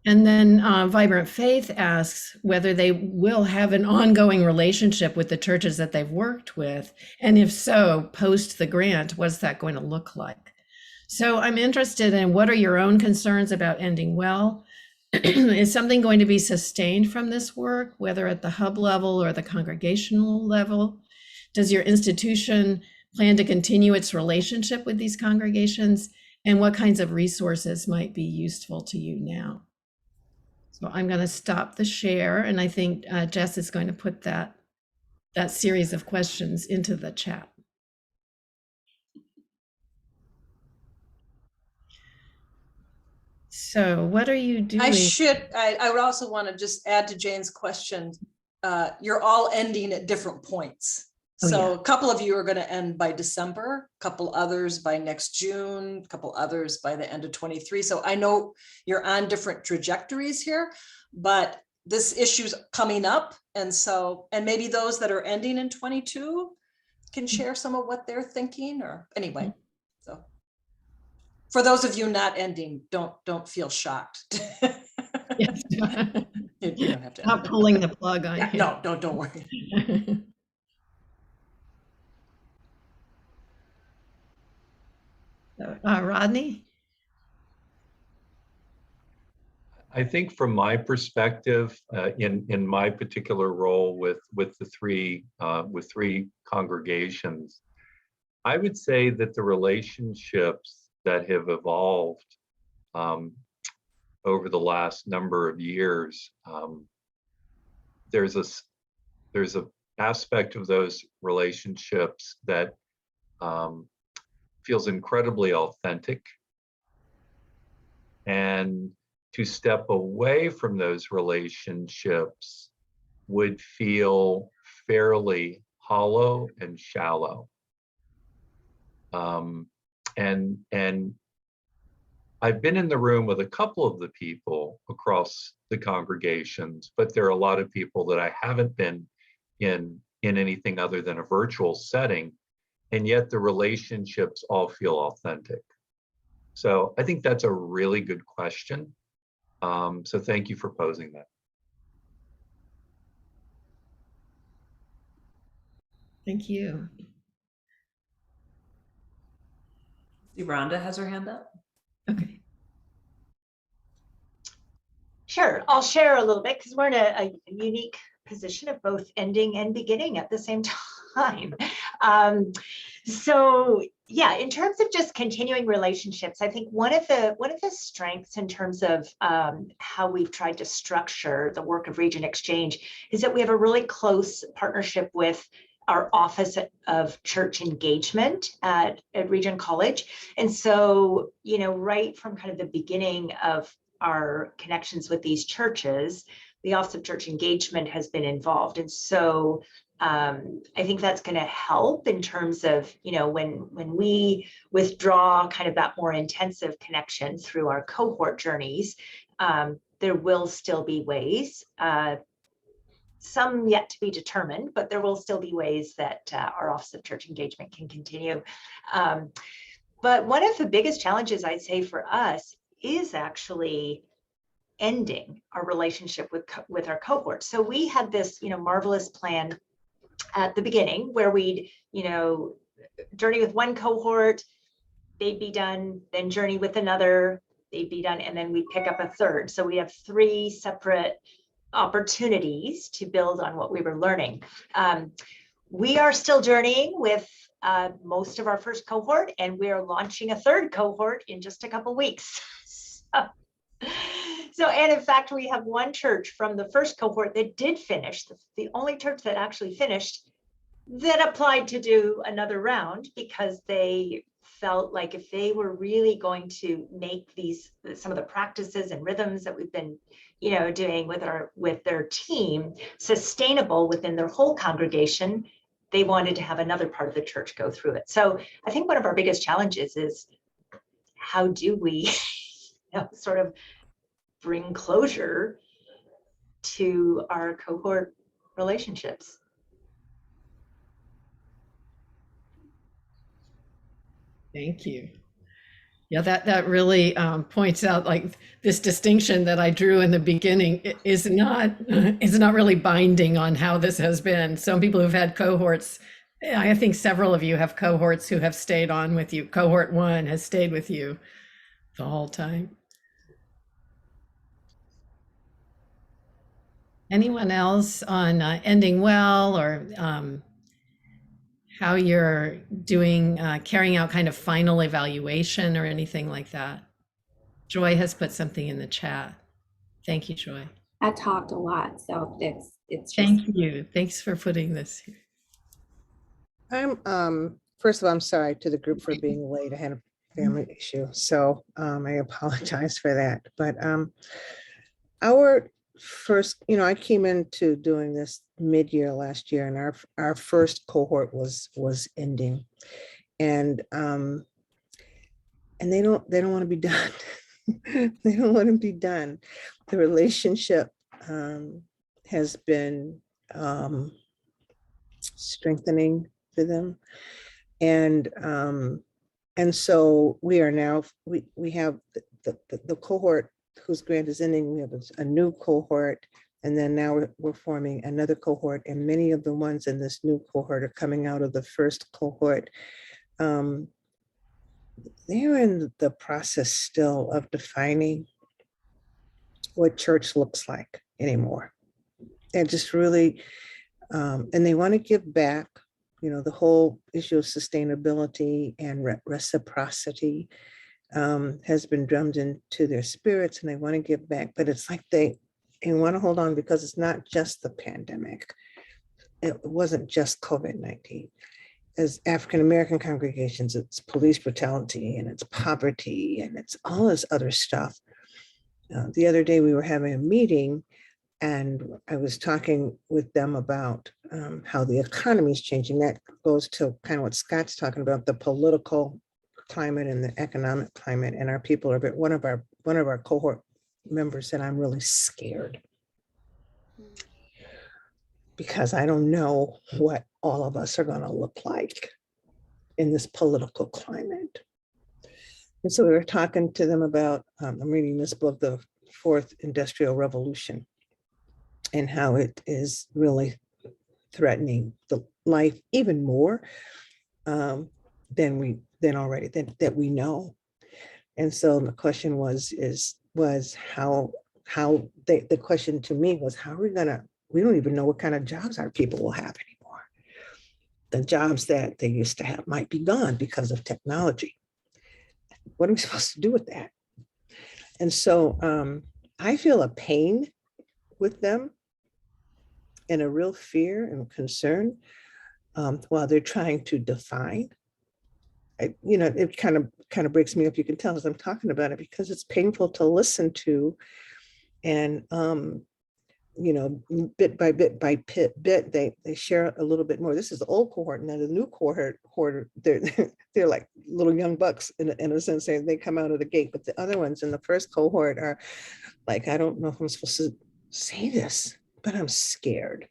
And then Vibrant Faith asks whether they will have an ongoing relationship with the churches that they've worked with. And if so, post the grant, what's that going to look like? So I'm interested in what are your own concerns about ending well? Is something going to be sustained from this work, whether at the hub level or the congregational level? Does your institution plan to continue its relationship with these congregations? And what kinds of resources might be useful to you now? So I'm going to stop the share, and I think Jess is going to put that series of questions into the chat. So what are you doing? I would also want to just add to Jane's question. You're all ending at different points. So a couple of you are going to end by December, a couple others by next June, a couple others by the end of 23. So I know you're on different trajectories here, but this issue's coming up. And maybe those that are ending in 22 can share some of what they're thinking, or anyway. So for those of you not ending, don't feel shocked. Yes. You don't have to. Not pulling the plug on you. No, don't worry. Rodney? I think from my perspective, in my particular role with three congregations, I would say that the relationships that have evolved over the last number of years, there's a aspect of those relationships that feels incredibly authentic, and to step away from those relationships would feel fairly hollow and shallow. And I've been in the room with a couple of the people across the congregations, but there are a lot of people that I haven't been in anything other than a virtual setting, and yet the relationships all feel authentic. So I think that's a really good question. So thank you for posing that. Thank you. Rhonda has her hand up. Okay. Sure, I'll share a little bit because we're in a unique position of both ending and beginning at the same time. So yeah, in terms of just continuing relationships, I think one of the strengths in terms of how we've tried to structure the work of Region Exchange is that we have a really close partnership with our Office of Church Engagement at Region College. And so, right from kind of the beginning of our connections with these churches, the Office of Church Engagement has been involved. And so I think that's going to help in terms of, when we withdraw kind of that more intensive connection through our cohort journeys, there will still be ways, some yet to be determined, but there will still be ways that our Office of Church Engagement can continue. But one of the biggest challenges I'd say for us is actually ending our relationship with our cohort. So we had this, marvelous plan at the beginning where we'd, journey with one cohort, they'd be done, then journey with another, they'd be done, and then we'd pick up a third. So we have 3 separate opportunities to build on what we were learning. We are still journeying with most of our first cohort, and we are launching a 3rd cohort in just a couple weeks. So, and in fact, we have one church from the first cohort that did finish, the only church that actually finished that applied to do another round because they felt like if they were really going to make these, some of the practices and rhythms that we've been, doing with their team sustainable within their whole congregation, they wanted to have another part of the church go through it. So I think one of our biggest challenges is how do we sort of bring closure to our cohort relationships. Thank you. Yeah, that really points out like this distinction that I drew in the beginning is not really binding on how this has been. Some people who've had cohorts, I think several of you have cohorts who have stayed on with you. Cohort 1 has stayed with you the whole time. Anyone else on ending well, or how you're doing, carrying out kind of final evaluation or anything like that? Joy has put something in the chat. Thank you, Joy. I talked a lot, so it's just. Thank you. Thanks for putting this here. I'm first of all, I'm sorry to the group for being late. I had a family issue, so I apologize for that. But our first, I came into doing this mid-year last year, and our first cohort was ending, and they don't want to be done. They don't want to be done. The relationship has been strengthening for them, and so we are now we have the cohort whose grant is ending. We have a new cohort, and then now we're forming another cohort, and many of the ones in this new cohort are coming out of the first cohort. They're in the process still of defining what church looks like anymore. They're just really, and they want to give back, the whole issue of sustainability and reciprocity has been drummed into their spirits, and they want to give back, but it's like they want to hold on because it's not just the pandemic. It wasn't just COVID-19. As African-American congregations, it's police brutality and it's poverty and it's all this other stuff. The other day we were having a meeting, and I was talking with them about how the economy is changing. That goes to kind of what Scott's talking about, the political climate and the economic climate. And our people are, but one of our cohort members said, "I'm really scared because I don't know what all of us are going to look like in this political climate." And so we were talking to them about, I'm reading this book, The Fourth Industrial Revolution, and how it is really threatening the life even more than we know. And so the question was how the question to me was, how are we don't even know what kind of jobs our people will have anymore. The jobs that they used to have might be gone because of technology. What are we supposed to do with that? And so I feel a pain with them and a real fear and concern while they're trying to define. It kind of breaks me up. You can tell as I'm talking about it, because it's painful to listen to, and bit by bit they share a little bit more. This is the old cohort, and then the new cohort they're like little young bucks in a sense. They come out of the gate, but the other ones in the first cohort are like, I don't know if I'm supposed to say this, but I'm scared.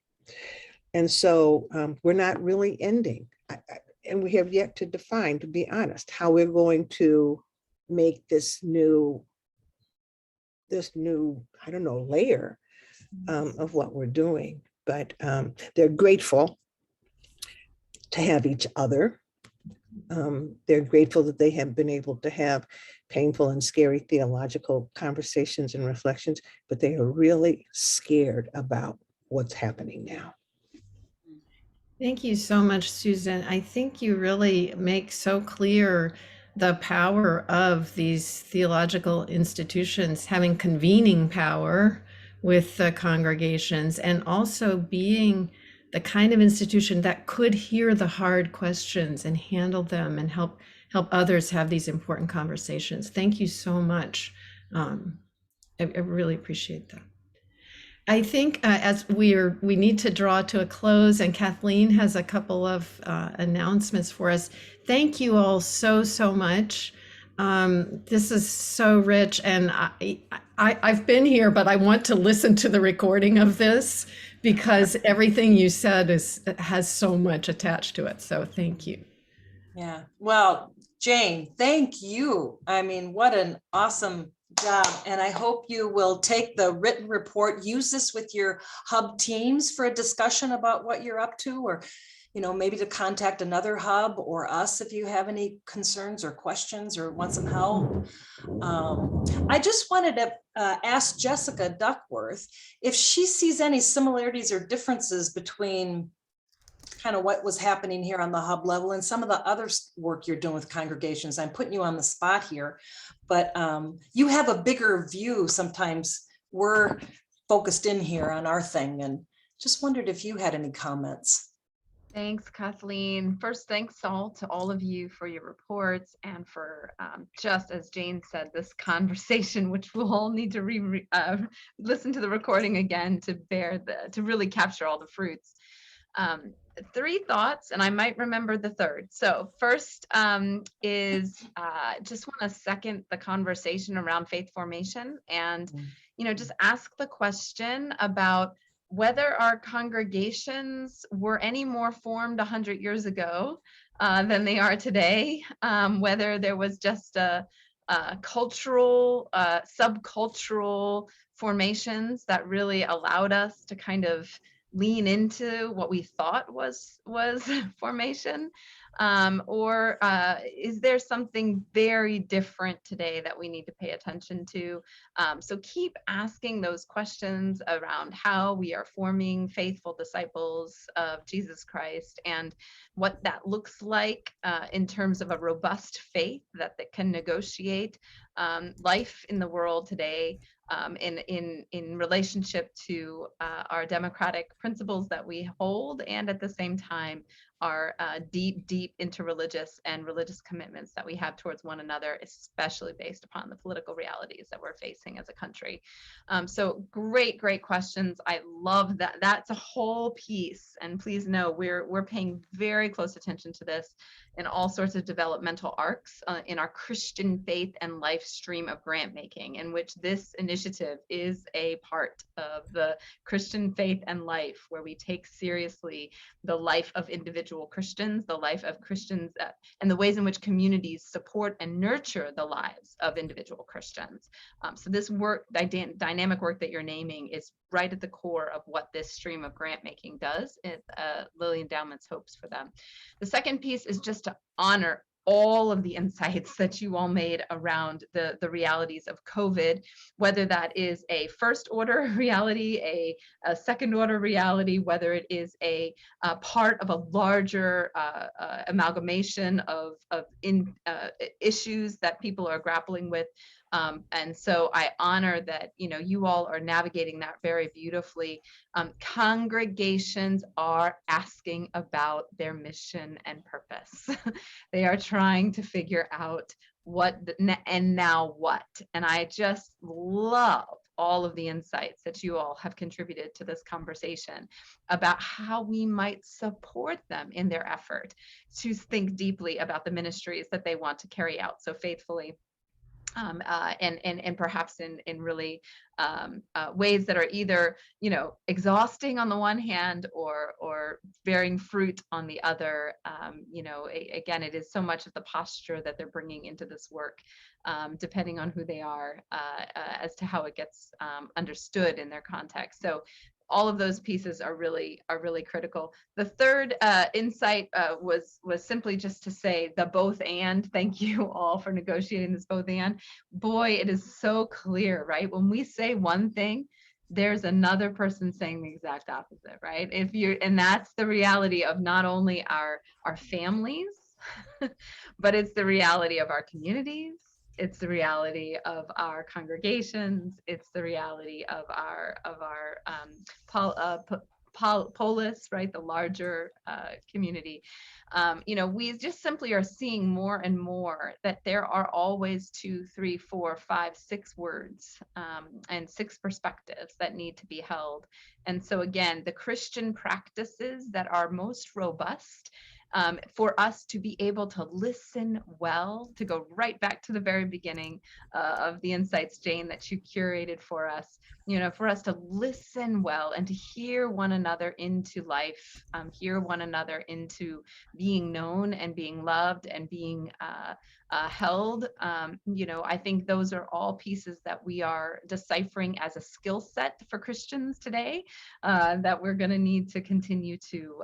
And so we're not really ending, and we have yet to define, to be honest, how we're going to make this new I don't know, layer of what we're doing. But they're grateful to have each other. They're grateful that they have been able to have painful and scary theological conversations and reflections, but they are really scared about what's happening now. Thank you so much, Susan. I think you really make so clear the power of these theological institutions having convening power with the congregations, and also being the kind of institution that could hear the hard questions and handle them and help others have these important conversations. Thank you so much. I really appreciate that. I think as we need to draw to a close, and Kathleen has a couple of announcements for us. Thank you all so much. This is so rich, and I've been here, but I want to listen to the recording of this because everything you said has so much attached to it. So thank you. Yeah. Well, Jane, thank you. I mean, what an awesome job. And I hope you will take the written report, use this with your hub teams for a discussion about what you're up to, or, you know, maybe to contact another hub or us if you have any concerns or questions or want some help. I just wanted to ask Jessica Duckworth if she sees any similarities or differences between kind of what was happening here on the hub level and some of the other work you're doing with congregations. I'm putting you on the spot here, but you have a bigger view. Sometimes we're focused in here on our thing, and just wondered if you had any comments. Thanks, Kathleen. First, thanks to all of you for your reports and for just as Jane said, this conversation, which we'll all need to listen to the recording again to really capture all the fruits. 3 thoughts, and I might remember the third. So first is just want to second the conversation around faith formation, and just ask the question about whether our congregations were any more formed 100 years ago than they are today, whether there was just a cultural, subcultural formations that really allowed us to kind of lean into what we thought was formation, or is there something very different today that we need to pay attention to? So keep asking those questions around how we are forming faithful disciples of Jesus Christ and what that looks like in terms of a robust faith that can negotiate life in the world today, in relationship to our democratic principles that we hold, and at the same time our deep interreligious and religious commitments that we have towards one another, especially based upon the political realities that we're facing as a country. So great questions. I love that. That's a whole piece, and please know we're paying very close attention to this in all sorts of developmental arcs in our Christian faith and life stream of grant making, in which this initiative is a part of the Christian faith and life, where we take seriously the life of individual Christians, the life of Christians, and the ways in which communities support and nurture the lives of individual Christians. So this work, dynamic work that you're naming, is right at the core of what this stream of grant making does. Lilly Endowment's hopes for them. The second piece is just to honor all of the insights that you all made around the realities of COVID, whether that is a first order reality, a second order reality, whether it is a part of a larger amalgamation of issues that people are grappling with. And so I honor that, you all are navigating that very beautifully. Congregations are asking about their mission and purpose. They are trying to figure out what and now what. And I just love all of the insights that you all have contributed to this conversation about how we might support them in their effort to think deeply about the ministries that they want to carry out so faithfully. And perhaps in really ways that are either exhausting on the one hand or bearing fruit on the other. Again, it is so much of the posture that they're bringing into this work, depending on who they are, as to how it gets understood in their context. So all of those pieces are really critical. The third insight was simply just to say the both and. Thank you all for negotiating this both and. Boy, it is so clear, right? When we say one thing, there's another person saying the exact opposite, right? And that's the reality of not only our families, but it's the reality of our communities. It's the reality of our congregations. It's the reality of our polis, right, the larger community, we just simply are seeing more and more that there are always 2, 3, 4, 5, 6 words and 6 perspectives that need to be held. And so again, the Christian practices that are most robust, for us to be able to listen well, to go right back to the very beginning of the insights, Jane, that you curated for us, for us to listen well and to hear one another into life, hear one another into being known and being loved and being held. I think those are all pieces that we are deciphering as a skill set for Christians today, that we're going to need to continue to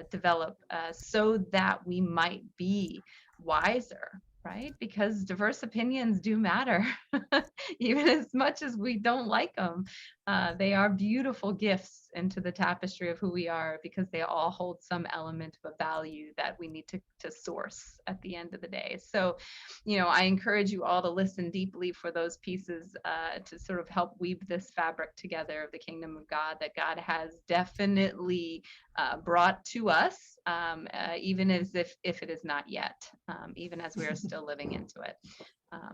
develop so that we might be wiser, right? Because diverse opinions do matter, even as much as we don't like them. They are beautiful gifts into the tapestry of who we are, because they all hold some element of a value that we need to source at the end of the day. So, I encourage you all to listen deeply for those pieces to sort of help weave this fabric together of the kingdom of God that God has definitely brought to us, even as if it is not yet, even as we are still living into it.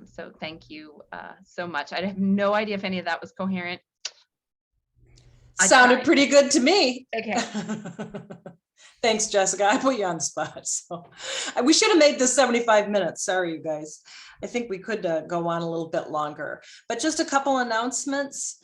So thank you so much. I have no idea if any of that was coherent. Sounded pretty good to me. Okay. Thanks, Jessica. I put you on the spot. So we should have made this 75 minutes. Sorry, you guys. I think we could go on a little bit longer, but just a couple announcements.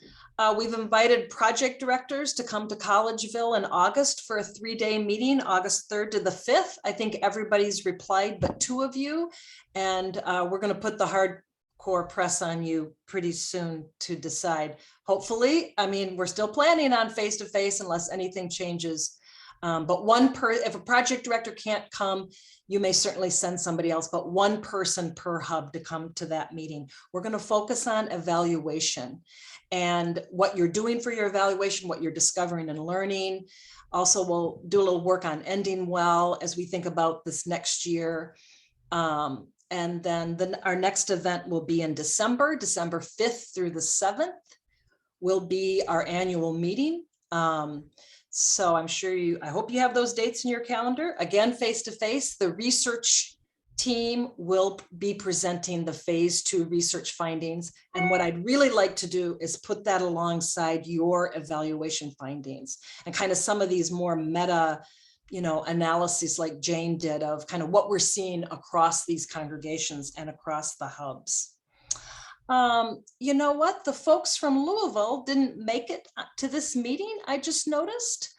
We've invited project directors to come to Collegeville in August for a 3-day meeting, August 3rd to the 5th. I think everybody's replied but 2 of you, and we're going to put the hardcore press on you pretty soon to decide. Hopefully, we're still planning on face-to-face unless anything changes. But if a project director can't come, you may certainly send somebody else, but 1 person per hub to come to that meeting. We're going to focus on evaluation and what you're doing for your evaluation, what you're discovering and learning. Also, we'll do a little work on ending well as we think about this next year. And then our next event will be in December 5th through the 7th will be our annual meeting. So I'm sure I hope you have those dates in your calendar. Again, face-to-face, the research team will be presenting the phase 2 research findings. And what I'd really like to do is put that alongside your evaluation findings and kind of some of these more meta, analyses like Jane did of kind of what we're seeing across these congregations and across the hubs. You know what? The folks from Louisville didn't make it to this meeting, I just noticed.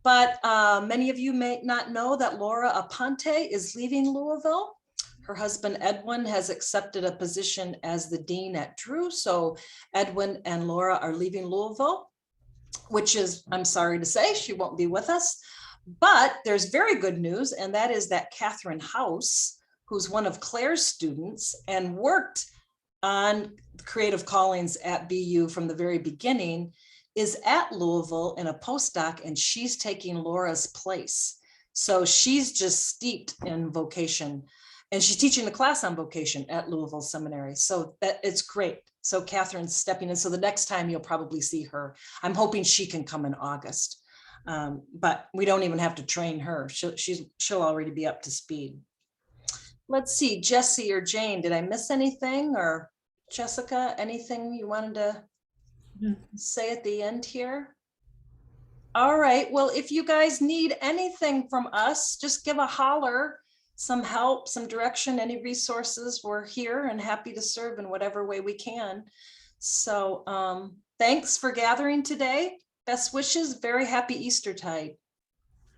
But many of you may not know that Laura Aponte is leaving Louisville. Her husband, Edwin, has accepted a position as the dean at Drew. So Edwin and Laura are leaving Louisville, which is, I'm sorry to say, she won't be with us. But there's very good news, and that is that Catherine House, who's one of Claire's students and worked on creative callings at BU from the very beginning, is at Louisville in a postdoc, and she's taking Laura's place. So she's just steeped in vocation, and she's teaching the class on vocation at Louisville Seminary. So it's great. So Catherine's stepping in. So the next time you'll probably see her. I'm hoping she can come in August, but we don't even have to train her. She'll already be up to speed. Let's see, Jesse or Jane, did I miss anything? Or Jessica, anything you wanted to say at the end here? All right, well, if you guys need anything from us, just give a holler, some help, some direction, any resources, we're here and happy to serve in whatever way we can. So thanks for gathering today. Best wishes, very happy Eastertide.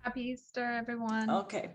Happy Easter, everyone. Okay.